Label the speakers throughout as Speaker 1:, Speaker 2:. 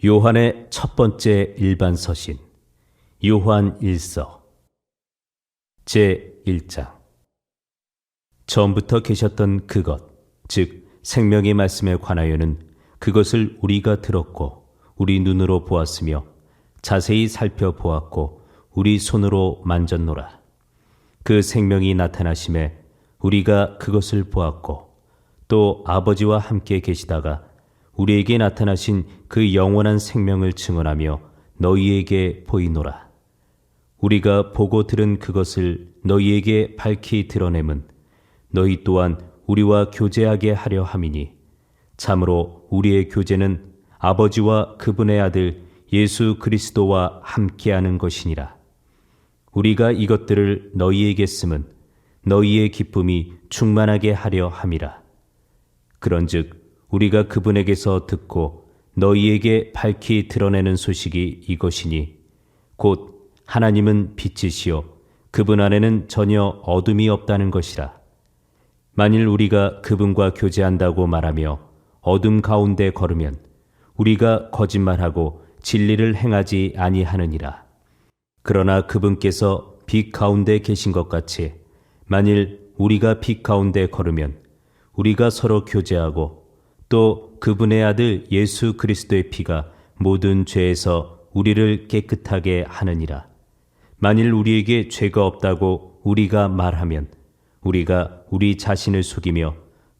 Speaker 1: 요한의 첫 번째 일반 서신 요한 1서 제 1장. 처음부터 계셨던 그것, 즉 생명의 말씀에 관하여는 그것을 우리가 들었고 우리 눈으로 보았으며 자세히 살펴보았고 우리 손으로 만졌노라. 그 생명이 나타나심에 우리가 그것을 보았고 또 아버지와 함께 계시다가 우리에게 나타나신 그 영원한 생명을 증언하며 너희에게 보이노라. 우리가 보고 들은 그것을 너희에게 밝히 드러냄은 너희 또한 우리와 교제하게 하려 함이니, 참으로 우리의 교제는 아버지와 그분의 아들 예수 그리스도와 함께하는 것이니라. 우리가 이것들을 너희에게 쓰면 너희의 기쁨이 충만하게 하려 함이라. 그런즉 우리가 그분에게서 듣고 너희에게 밝히 드러내는 소식이 이것이니, 곧 하나님은 빛이시요 그분 안에는 전혀 어둠이 없다는 것이라. 만일 우리가 그분과 교제한다고 말하며 어둠 가운데 걸으면 우리가 거짓말하고 진리를 행하지 아니하느니라. 그러나 그분께서 빛 가운데 계신 것 같이 만일 우리가 빛 가운데 걸으면 우리가 서로 교제하고 또 그분의 아들 예수 그리스도의 피가 모든 죄에서 우리를 깨끗하게 하느니라. 만일 우리에게 죄가 없다고 우리가 말하면 우리가 우리 자신을 속이며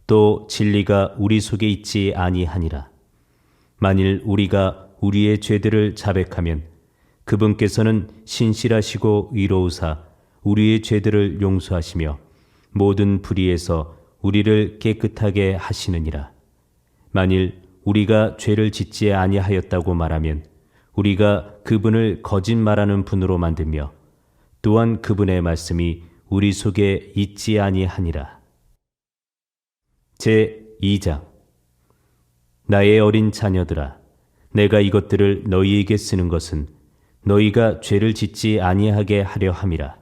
Speaker 1: 또 진리가 우리 속에 있지 아니하니라. 만일 우리가 우리의 죄들을 자백하면 그분께서는 신실하시고 의로우사 우리의 죄들을 용서하시며 모든 불의에서 우리를 깨끗하게 하시느니라. 만일 우리가 죄를 짓지 아니하였다고 말하면 우리가 그분을 거짓말하는 분으로 만들며 또한 그분의 말씀이 우리 속에 있지 아니하니라. 제 2장. 나의 어린 자녀들아, 내가 이것들을 너희에게 쓰는 것은 너희가 죄를 짓지 아니하게 하려 함이라.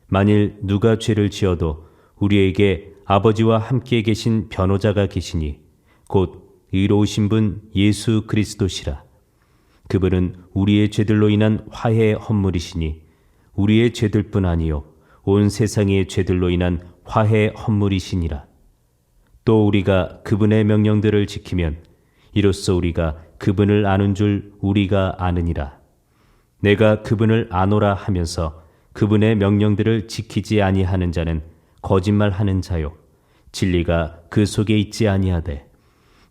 Speaker 1: 만일 누가 죄를 지어도 우리에게 아버지와 함께 계신 변호자가 계시니 곧 의로우신 분 예수 그리스도시라. 그분은 우리의 죄들로 인한 화해의 헌물이시니 우리의 죄들뿐 아니요 온 세상의 죄들로 인한 화해의 헌물이시니라. 또 우리가 그분의 명령들을 지키면 이로써 우리가 그분을 아는 줄 우리가 아느니라. 내가 그분을 아노라 하면서 그분의 명령들을 지키지 아니하는 자는 거짓말하는 자요 진리가 그 속에 있지 아니하되,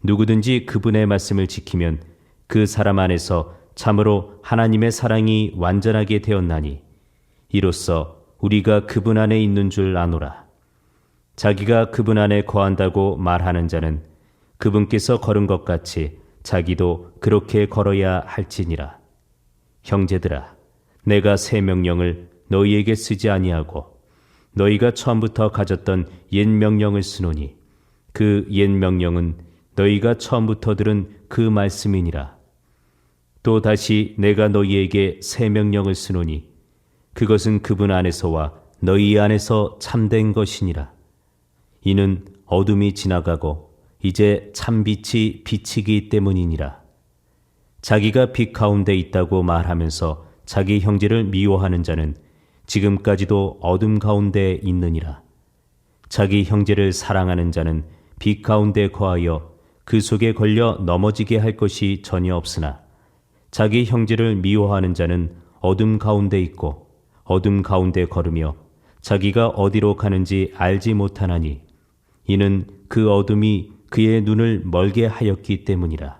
Speaker 1: 누구든지 그분의 말씀을 지키면 그 사람 안에서 참으로 하나님의 사랑이 완전하게 되었나니, 이로써 우리가 그분 안에 있는 줄 아노라. 자기가 그분 안에 거한다고 말하는 자는 그분께서 걸은 것 같이 자기도 그렇게 걸어야 할지니라. 형제들아, 내가 새 명령을 너희에게 쓰지 아니하고 너희가 처음부터 가졌던 옛 명령을 쓰노니 그 옛 명령은 너희가 처음부터 들은 그 말씀이니라. 또 다시 내가 너희에게 새 명령을 쓰노니 그것은 그분 안에서와 너희 안에서 참된 것이니라. 이는 어둠이 지나가고 이제 참빛이 비치기 때문이니라. 자기가 빛 가운데 있다고 말하면서 자기 형제를 미워하는 자는 지금까지도 어둠 가운데 있느니라. 자기 형제를 사랑하는 자는 빛 가운데 거하여 그 속에 걸려 넘어지게 할 것이 전혀 없으나, 자기 형제를 미워하는 자는 어둠 가운데 있고 어둠 가운데 걸으며 자기가 어디로 가는지 알지 못하나니, 이는 그 어둠이 그의 눈을 멀게 하였기 때문이라.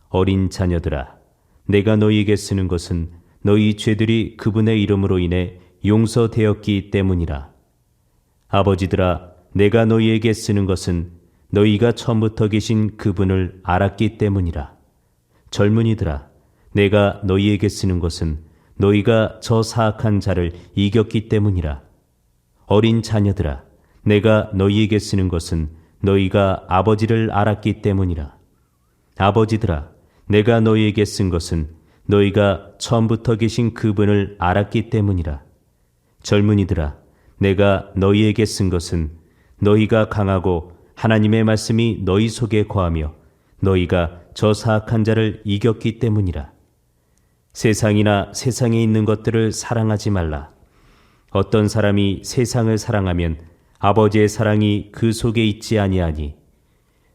Speaker 1: 어린 자녀들아, 내가 너희에게 쓰는 것은 너희 죄들이 그분의 이름으로 인해 용서되었기 때문이라. 아버지들아, 내가 너희에게 쓰는 것은 너희가 처음부터 계신 그분을 알았기 때문이라. 젊은이들아, 내가 너희에게 쓰는 것은 너희가 저 사악한 자를 이겼기 때문이라. 어린 자녀들아, 내가 너희에게 쓰는 것은 너희가 아버지를 알았기 때문이라. 아버지들아, 내가 너희에게 쓴 것은 너희가 처음부터 계신 그분을 알았기 때문이라. 젊은이들아, 내가 너희에게 쓴 것은 너희가 강하고 하나님의 말씀이 너희 속에 거하며 너희가 저 사악한 자를 이겼기 때문이라. 세상이나 세상에 있는 것들을 사랑하지 말라. 어떤 사람이 세상을 사랑하면 아버지의 사랑이 그 속에 있지 아니하니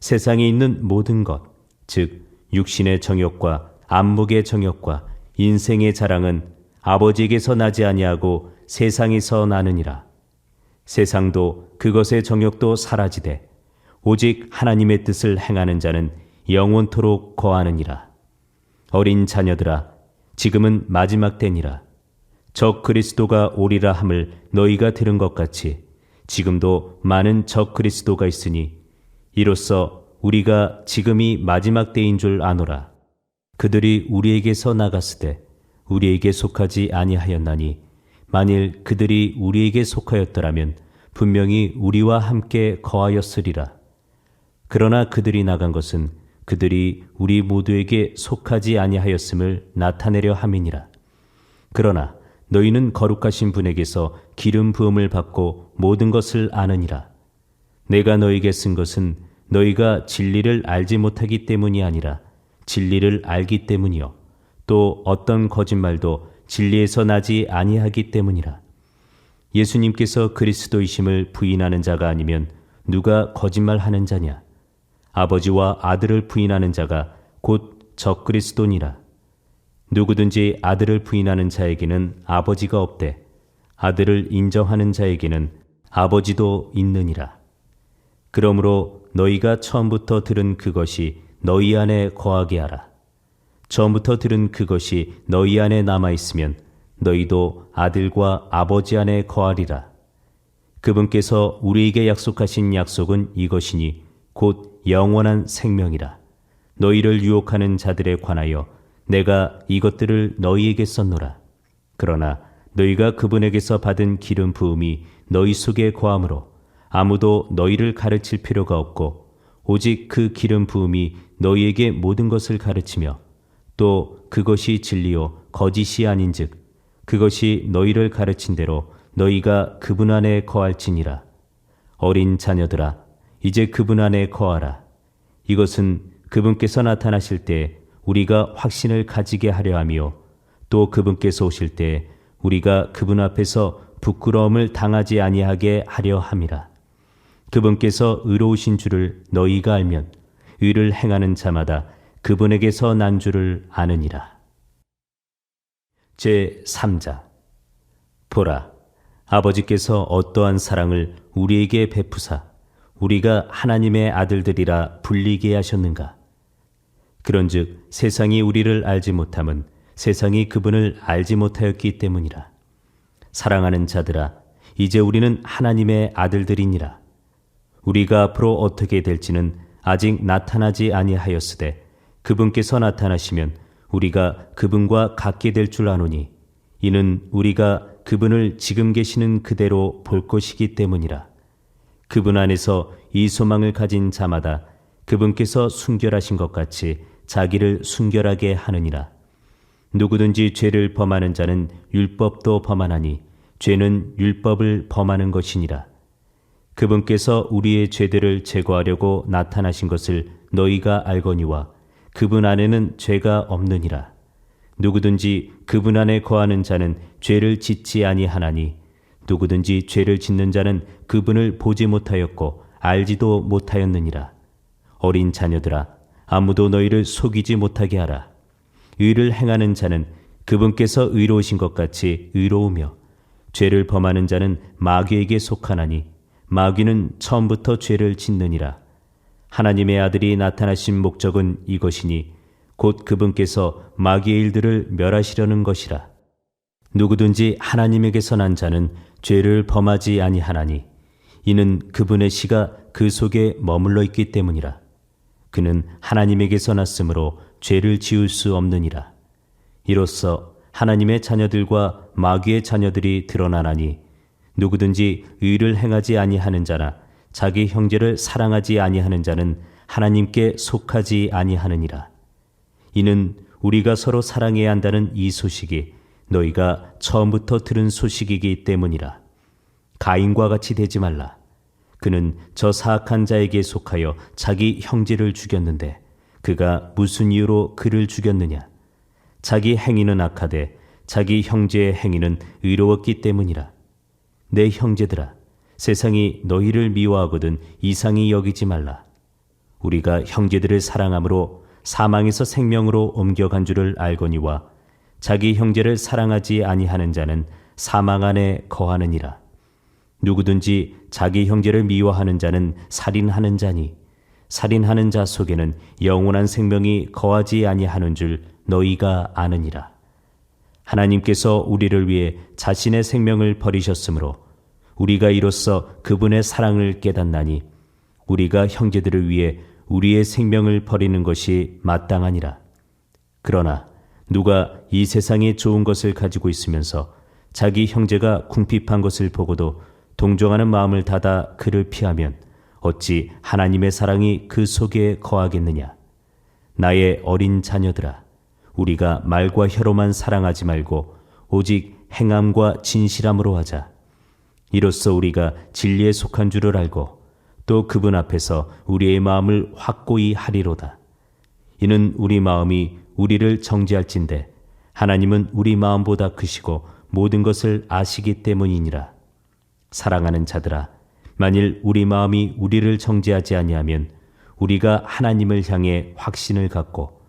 Speaker 1: 세상에 있는 모든 것, 즉 육신의 정욕과 안목의 정욕과 인생의 자랑은 아버지에게서 나지 아니하고 세상에서 나느니라. 세상도 그것의 정욕도 사라지되 오직 하나님의 뜻을 행하는 자는 영원토록 거하느니라. 어린 자녀들아, 지금은 마지막 때니라. 적 그리스도가 오리라 함을 너희가 들은 것 같이 지금도 많은 적 그리스도가 있으니 이로써 우리가 지금이 마지막 때인 줄 아노라. 그들이 우리에게서 나갔으되 우리에게 속하지 아니하였나니 만일 그들이 우리에게 속하였더라면 분명히 우리와 함께 거하였으리라. 그러나 그들이 나간 것은 그들이 우리 모두에게 속하지 아니하였음을 나타내려 함이니라. 그러나 너희는 거룩하신 분에게서 기름 부음을 받고 모든 것을 아느니라. 내가 너희에게 쓴 것은 너희가 진리를 알지 못하기 때문이 아니라 진리를 알기 때문이요 또 어떤 거짓말도 진리에서 나지 아니하기 때문이라. 예수님께서 그리스도이심을 부인하는 자가 아니면 누가 거짓말하는 자냐? 아버지와 아들을 부인하는 자가 곧 적그리스도니라. 누구든지 아들을 부인하는 자에게는 아버지가 없되 아들을 인정하는 자에게는 아버지도 있느니라. 그러므로 너희가 처음부터 들은 그것이 너희 안에 거하게 하라. 처음부터 들은 그것이 너희 안에 남아있으면 너희도 아들과 아버지 안에 거하리라. 그분께서 우리에게 약속하신 약속은 이것이니 곧 영원한 생명이라. 너희를 유혹하는 자들에 관하여 내가 이것들을 너희에게 썼노라. 그러나 너희가 그분에게서 받은 기름 부음이 너희 속에 거함으로 아무도 너희를 가르칠 필요가 없고 오직 그 기름 부음이 너희에게 모든 것을 가르치며 또 그것이 진리요 거짓이 아닌즉 그것이 너희를 가르친 대로 너희가 그분 안에 거할지니라. 어린 자녀들아, 이제 그분 안에 거하라. 이것은 그분께서 나타나실 때 우리가 확신을 가지게 하려 하며 또 그분께서 오실 때 우리가 그분 앞에서 부끄러움을 당하지 아니하게 하려 함이라. 그분께서 의로우신 줄을 너희가 알면 의를 행하는 자마다 그분에게서 난 줄을 아느니라. 제3자. 보라, 아버지께서 어떠한 사랑을 우리에게 베푸사 우리가 하나님의 아들들이라 불리게 하셨는가? 그런즉 세상이 우리를 알지 못함은 세상이 그분을 알지 못하였기 때문이라. 사랑하는 자들아, 이제 우리는 하나님의 아들들이니라. 우리가 앞으로 어떻게 될지는 아직 나타나지 아니하였으되 그분께서 나타나시면 우리가 그분과 같게 될 줄 아노니 이는 우리가 그분을 지금 계시는 그대로 볼 것이기 때문이라. 그분 안에서 이 소망을 가진 자마다 그분께서 순결하신 것 같이 자기를 순결하게 하느니라. 누구든지 죄를 범하는 자는 율법도 범하나니 죄는 율법을 범하는 것이니라. 그분께서 우리의 죄들을 제거하려고 나타나신 것을 너희가 알거니와 그분 안에는 죄가 없느니라. 누구든지 그분 안에 거하는 자는 죄를 짓지 아니하나니 누구든지 죄를 짓는 자는 그분을 보지 못하였고 알지도 못하였느니라. 어린 자녀들아, 아무도 너희를 속이지 못하게 하라. 의를 행하는 자는 그분께서 의로우신 것 같이 의로우며 죄를 범하는 자는 마귀에게 속하나니 마귀는 처음부터 죄를 짓느니라. 하나님의 아들이 나타나신 목적은 이것이니 곧 그분께서 마귀의 일들을 멸하시려는 것이라. 누구든지 하나님에게서 난 자는 죄를 범하지 아니하나니 이는 그분의 씨가 그 속에 머물러 있기 때문이라. 그는 하나님에게서 났으므로 죄를 지을 수 없느니라. 이로써 하나님의 자녀들과 마귀의 자녀들이 드러나나니 누구든지 의를 행하지 아니하는 자나 자기 형제를 사랑하지 아니하는 자는 하나님께 속하지 아니하느니라. 이는 우리가 서로 사랑해야 한다는 이 소식이 너희가 처음부터 들은 소식이기 때문이라. 가인과 같이 되지 말라. 그는 저 사악한 자에게 속하여 자기 형제를 죽였는데 그가 무슨 이유로 그를 죽였느냐? 자기 행위는 악하되 자기 형제의 행위는 의로웠기 때문이라. 내 형제들아, 세상이 너희를 미워하거든 이상히 여기지 말라. 우리가 형제들을 사랑함으로 사망에서 생명으로 옮겨간 줄을 알거니와 자기 형제를 사랑하지 아니하는 자는 사망 안에 거하느니라. 누구든지 자기 형제를 미워하는 자는 살인하는 자니 살인하는 자 속에는 영원한 생명이 거하지 아니하는 줄 너희가 아느니라. 하나님께서 우리를 위해 자신의 생명을 버리셨으므로 우리가 이로써 그분의 사랑을 깨닫나니 우리가 형제들을 위해 우리의 생명을 버리는 것이 마땅하니라. 그러나 누가 이 세상에 좋은 것을 가지고 있으면서 자기 형제가 궁핍한 것을 보고도 동정하는 마음을 닫아 그를 피하면 어찌 하나님의 사랑이 그 속에 거하겠느냐. 나의 어린 자녀들아, 우리가 말과 혀로만 사랑하지 말고 오직 행함과 진실함으로 하자. 이로써 우리가 진리에 속한 줄을 알고 또 그분 앞에서 우리의 마음을 확고히 하리로다. 이는 우리 마음이 우리를 정죄할진대 하나님은 우리 마음보다 크시고 모든 것을 아시기 때문이니라. 사랑하는 자들아, 만일 우리 마음이 우리를 정죄하지 아니하면 우리가 하나님을 향해 확신을 갖고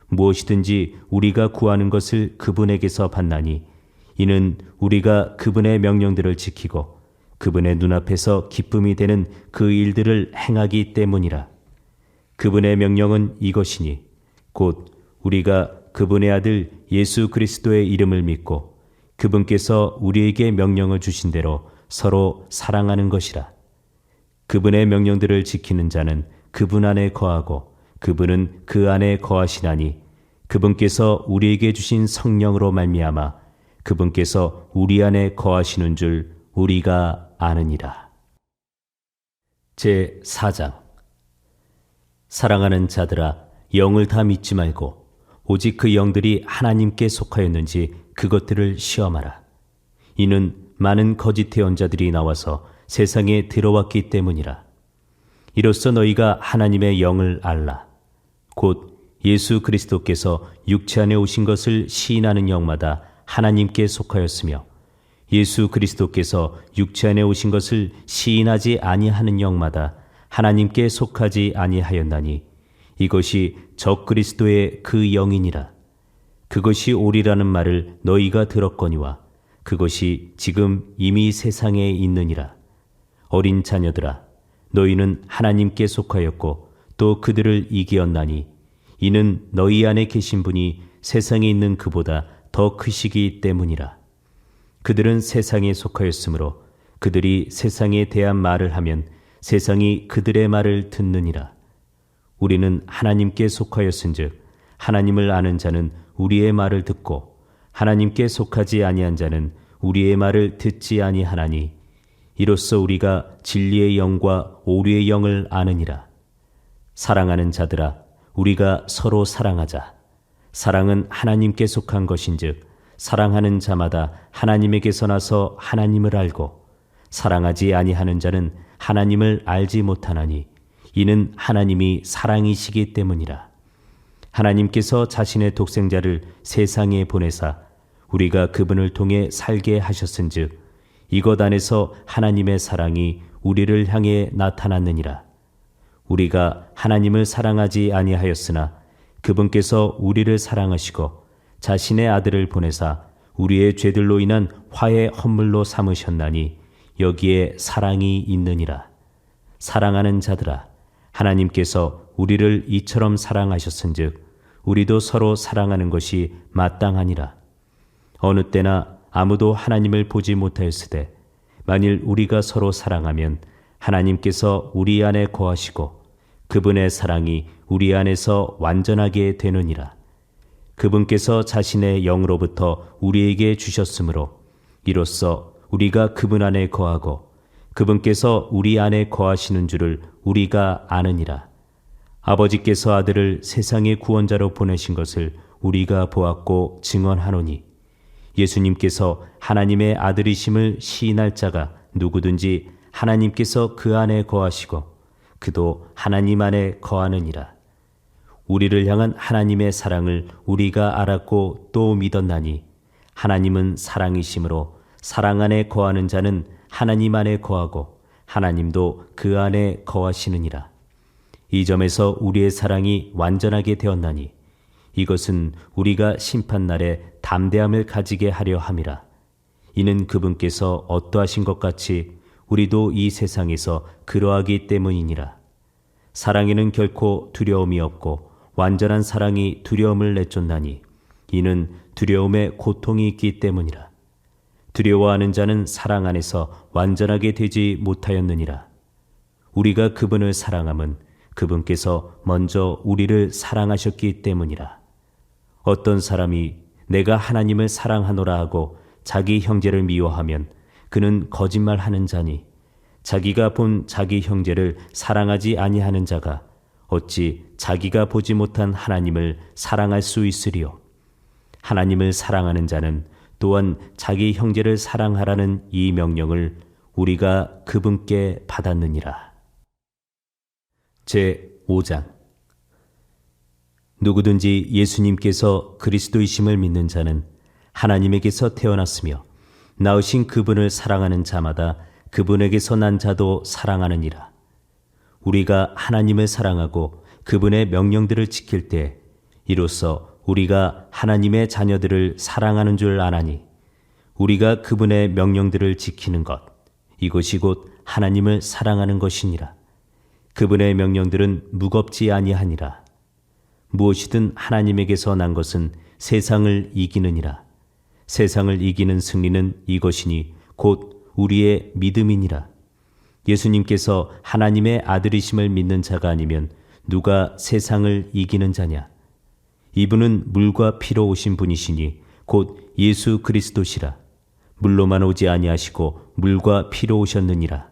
Speaker 1: 무엇이든지 우리가 구하는 것을 그분에게서 받나니 이는 우리가 그분의 명령들을 지키고 그분의 눈앞에서 기쁨이 되는 그 일들을 행하기 때문이라. 그분의 명령은 이것이니 곧 우리가 그분의 아들 예수 그리스도의 이름을 믿고 그분께서 우리에게 명령을 주신 대로 서로 사랑하는 것이라. 그분의 명령들을 지키는 자는 그분 안에 거하고 그분은 그 안에 거하시나니 그분께서 우리에게 주신 성령으로 말미암아 그분께서 우리 안에 거하시는 줄 우리가 아느니라. 제 4장. 사랑하는 자들아, 영을 다 믿지 말고 오직 그 영들이 하나님께 속하였는지 그것들을 시험하라. 이는 많은 거짓 예언자들이 나와서 세상에 들어왔기 때문이라. 이로써 너희가 하나님의 영을 알라. 곧 예수 그리스도께서 육체 안에 오신 것을 시인하는 영마다 하나님께 속하였으며 예수 그리스도께서 육체 안에 오신 것을 시인하지 아니하는 영마다 하나님께 속하지 아니하였나니 이것이 적 그리스도의 그 영이니라. 그것이 오리라는 말을 너희가 들었거니와 그것이 지금 이미 세상에 있느니라. 어린 자녀들아, 너희는 하나님께 속하였고 또 그들을 이기었나니 이는 너희 안에 계신 분이 세상에 있는 그보다 더 크시기 때문이라. 그들은 세상에 속하였으므로 그들이 세상에 대한 말을 하면 세상이 그들의 말을 듣느니라. 우리는 하나님께 속하였은즉 하나님을 아는 자는 우리의 말을 듣고 하나님께 속하지 아니한 자는 우리의 말을 듣지 아니하나니 이로써 우리가 진리의 영과 오류의 영을 아느니라. 사랑하는 자들아, 우리가 서로 사랑하자. 사랑은 하나님께 속한 것인즉 사랑하는 자마다 하나님에게서 나서 하나님을 알고 사랑하지 아니하는 자는 하나님을 알지 못하나니 이는 하나님이 사랑이시기 때문이라. 하나님께서 자신의 독생자를 세상에 보내사 우리가 그분을 통해 살게 하셨은즉 이것 안에서 하나님의 사랑이 우리를 향해 나타났느니라. 우리가 하나님을 사랑하지 아니하였으나 그분께서 우리를 사랑하시고 자신의 아들을 보내사 우리의 죄들로 인한 화의 헌물로 삼으셨나니 여기에 사랑이 있느니라. 사랑하는 자들아, 하나님께서 우리를 이처럼 사랑하셨은즉 우리도 서로 사랑하는 것이 마땅하니라. 어느 때나 아무도 하나님을 보지 못하였으되 만일 우리가 서로 사랑하면 하나님께서 우리 안에 거하시고 그분의 사랑이 우리 안에서 완전하게 되느니라. 그분께서 자신의 영으로부터 우리에게 주셨으므로 이로써 우리가 그분 안에 거하고 그분께서 우리 안에 거하시는 줄을 우리가 아느니라. 아버지께서 아들을 세상의 구원자로 보내신 것을 우리가 보았고 증언하노니 예수님께서 하나님의 아들이심을 시인할 자가 누구든지 하나님께서 그 안에 거하시고 그도 하나님 안에 거하느니라. 우리를 향한 하나님의 사랑을 우리가 알았고 또 믿었나니 하나님은 사랑이심으로 사랑 안에 거하는 자는 하나님 안에 거하고 하나님도 그 안에 거하시느니라. 이 점에서 우리의 사랑이 완전하게 되었나니 이것은 우리가 심판날에 담대함을 가지게 하려 함이라. 이는 그분께서 어떠하신 것 같이 우리도 이 세상에서 그러하기 때문이니라. 사랑에는 결코 두려움이 없고 완전한 사랑이 두려움을 내쫓나니 이는 두려움에 고통이 있기 때문이라. 두려워하는 자는 사랑 안에서 완전하게 되지 못하였느니라. 우리가 그분을 사랑함은 그분께서 먼저 우리를 사랑하셨기 때문이라. 어떤 사람이 내가 하나님을 사랑하노라 하고 자기 형제를 미워하면 그는 거짓말하는 자니 자기가 본 자기 형제를 사랑하지 아니하는 자가 어찌 자기가 보지 못한 하나님을 사랑할 수 있으리요. 하나님을 사랑하는 자는 또한 자기 형제를 사랑하라는 이 명령을 우리가 그분께 받았느니라. 제5장. 누구든지 예수님께서 그리스도이심을 믿는 자는 하나님에게서 태어났으며 낳으신 그분을 사랑하는 자마다 그분에게서 난 자도 사랑하느니라. 우리가 하나님을 사랑하고 그분의 명령들을 지킬 때 이로써 우리가 하나님의 자녀들을 사랑하는 줄 아나니 우리가 그분의 명령들을 지키는 것 이것이 곧 하나님을 사랑하는 것이니라. 그분의 명령들은 무겁지 아니하니라. 무엇이든 하나님에게서 난 것은 세상을 이기느니라. 세상을 이기는 승리는 이것이니 곧 우리의 믿음이니라. 예수님께서 하나님의 아들이심을 믿는 자가 아니면 누가 세상을 이기는 자냐? 이분은 물과 피로 오신 분이시니 곧 예수 그리스도시라. 물로만 오지 아니하시고 물과 피로 오셨느니라.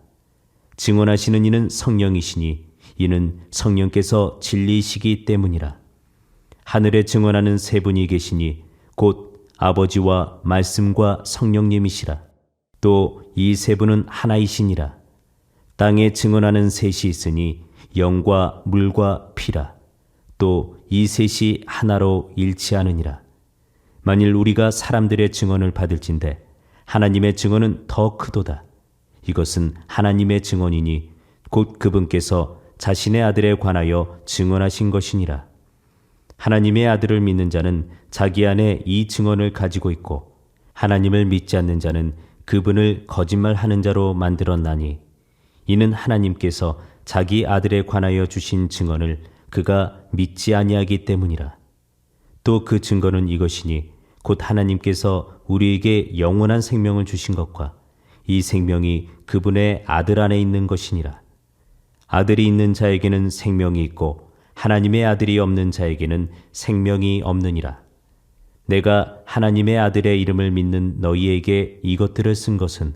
Speaker 1: 증언하시는 이는 성령이시니 이는 성령께서 진리이시기 때문이라. 하늘에 증언하는 세 분이 계시니 곧 아버지와 말씀과 성령님이시라. 또 이 세 분은 하나이시니라. 땅에 증언하는 셋이 있으니 영과 물과 피라. 또 이 셋이 하나로 일치하느니라. 만일 우리가 사람들의 증언을 받을진대 하나님의 증언은 더 크도다. 이것은 하나님의 증언이니 곧 그분께서 자신의 아들에 관하여 증언하신 것이니라. 하나님의 아들을 믿는 자는 자기 안에 이 증언을 가지고 있고 하나님을 믿지 않는 자는 그분을 거짓말하는 자로 만들었나니 이는 하나님께서 자기 아들에 관하여 주신 증언을 그가 믿지 아니하기 때문이라. 또 그 증거는 이것이니 곧 하나님께서 우리에게 영원한 생명을 주신 것과 이 생명이 그분의 아들 안에 있는 것이니라. 아들이 있는 자에게는 생명이 있고 하나님의 아들이 없는 자에게는 생명이 없느니라. 내가 하나님의 아들의 이름을 믿는 너희에게 이것들을 쓴 것은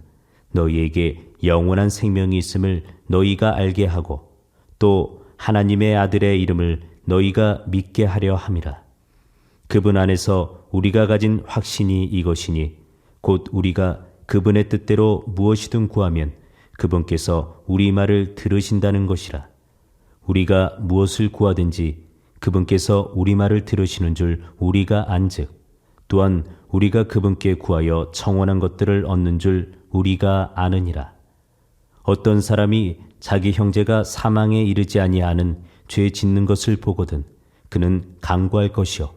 Speaker 1: 너희에게 영원한 생명이 있음을 너희가 알게 하고 또 하나님의 아들의 이름을 너희가 믿게 하려 함이라. 그분 안에서 우리가 가진 확신이 이것이니 곧 우리가 그분의 뜻대로 무엇이든 구하면 그분께서 우리 말을 들으신다는 것이라. 우리가 무엇을 구하든지 그분께서 우리 말을 들으시는 줄 우리가 안즉 또한 우리가 그분께 구하여 청원한 것들을 얻는 줄 우리가 아느니라. 어떤 사람이 자기 형제가 사망에 이르지 아니하는 죄 짓는 것을 보거든 그는 강구할 것이요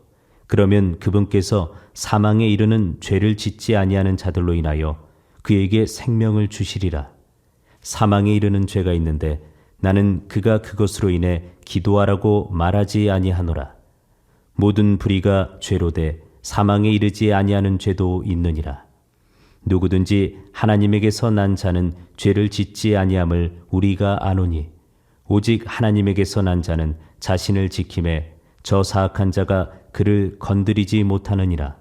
Speaker 1: 그러면 그분께서 사망에 이르는 죄를 짓지 아니하는 자들로 인하여 그에게 생명을 주시리라. 사망에 이르는 죄가 있는데 나는 그가 그것으로 인해 기도하라고 말하지 아니하노라. 모든 불의가 죄로 돼 사망에 이르지 아니하는 죄도 있느니라. 누구든지 하나님에게서 난 자는 죄를 짓지 아니함을 우리가 아노니 오직 하나님에게서 난 자는 자신을 지킴에 저 사악한 자가 그를 건드리지 못하느니라.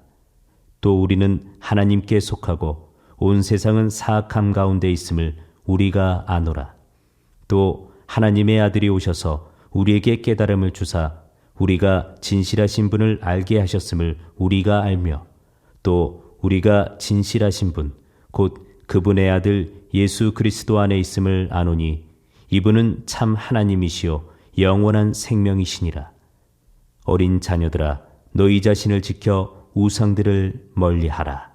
Speaker 1: 또 우리는 하나님께 속하고 온 세상은 사악함 가운데 있음을 우리가 아노라. 또 하나님의 아들이 오셔서 우리에게 깨달음을 주사 우리가 진실하신 분을 알게 하셨음을 우리가 알며 또 우리가 진실하신 분 곧 그분의 아들 예수 그리스도 안에 있음을 아노니 이분은 참 하나님이시요 영원한 생명이시니라. 어린 자녀들아 너희 자신을 지켜 우상들을 멀리하라.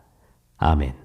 Speaker 1: 아멘.